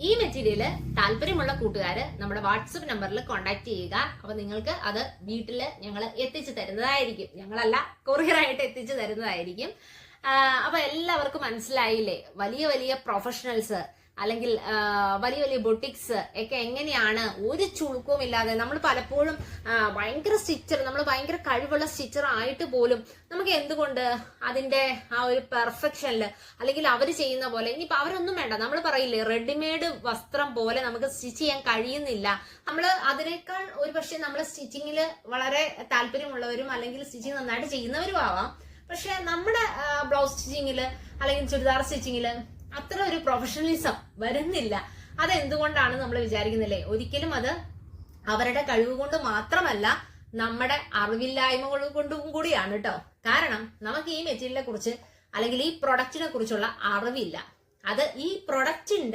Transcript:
ഈ മെറ്റീരിയല് താല്പര്യമുള്ള കൂട്ടുകാര് നമ്മുടെ വാട്സപ്പ് നമ്പറിൽ കോൺടാക്ട് ചെയ്യുക. അപ്പൊ നിങ്ങൾക്ക് അത് വീട്ടില് ഞങ്ങൾ എത്തിച്ചു തരുന്നതായിരിക്കും. ഞങ്ങളല്ല, കൊറിയറായിട്ട് എത്തിച്ചു തരുന്നതായിരിക്കും. അപ്പൊ എല്ലാവർക്കും മനസ്സിലായില്ലേ, വലിയ വലിയ പ്രൊഫഷണൽസ് അല്ലെങ്കിൽ വലിയ വലിയ ബൊട്ടിക്സ് ഒക്കെ എങ്ങനെയാണ് ഒരു ചുളുക്കവും ഇല്ലാതെ, നമ്മൾ പലപ്പോഴും ഭയങ്കര സ്റ്റിച്ചർ, നമ്മൾ ഭയങ്കര കഴിവുള്ള സ്റ്റിച്ചർ ആയിട്ട് പോലും നമുക്ക് എന്തുകൊണ്ട് അതിന്റെ ആ ഒരു പെർഫെക്ഷനില് അല്ലെങ്കിൽ അവർ ചെയ്യുന്ന പോലെ, ഇനിയിപ്പോ അവരൊന്നും വേണ്ട, നമ്മൾ പറയില്ലേ റെഡിമെയ്ഡ് വസ്ത്രം പോലെ നമുക്ക് സ്റ്റിച്ച് ചെയ്യാൻ കഴിയുന്നില്ല. നമ്മൾ അതിനേക്കാൾ ഒരു പക്ഷെ നമ്മൾ സ്റ്റിച്ചിങ്ങിൽ വളരെ താല്പര്യമുള്ളവരും അല്ലെങ്കിൽ സ്റ്റിച്ചിങ് നന്നായിട്ട് ചെയ്യുന്നവരും ആവാം. പക്ഷെ നമ്മുടെ ബ്ലൗസ് സ്റ്റിച്ചിങ്ങില് അല്ലെങ്കിൽ ചുരിദാർ സ്റ്റിച്ചിങ്ങില് അത്ര ഒരു പ്രൊഫഷണലിസം വരുന്നില്ല. അതെന്തുകൊണ്ടാണ് നമ്മൾ വിചാരിക്കുന്നില്ലേ? ഒരിക്കലും അത് അവരുടെ കഴിവ് കൊണ്ട് മാത്രമല്ല, നമ്മുടെ അറിവില്ലായ്മ കൊണ്ടും കൂടിയാണ് കേട്ടോ. കാരണം നമുക്ക് ഈ മെറ്റീരിയലിനെ കുറിച്ച് അല്ലെങ്കിൽ ഈ പ്രൊഡക്റ്റിനെ കുറിച്ചുള്ള അറിവില്ല. അത് ഈ പ്രൊഡക്റ്റിന്റെ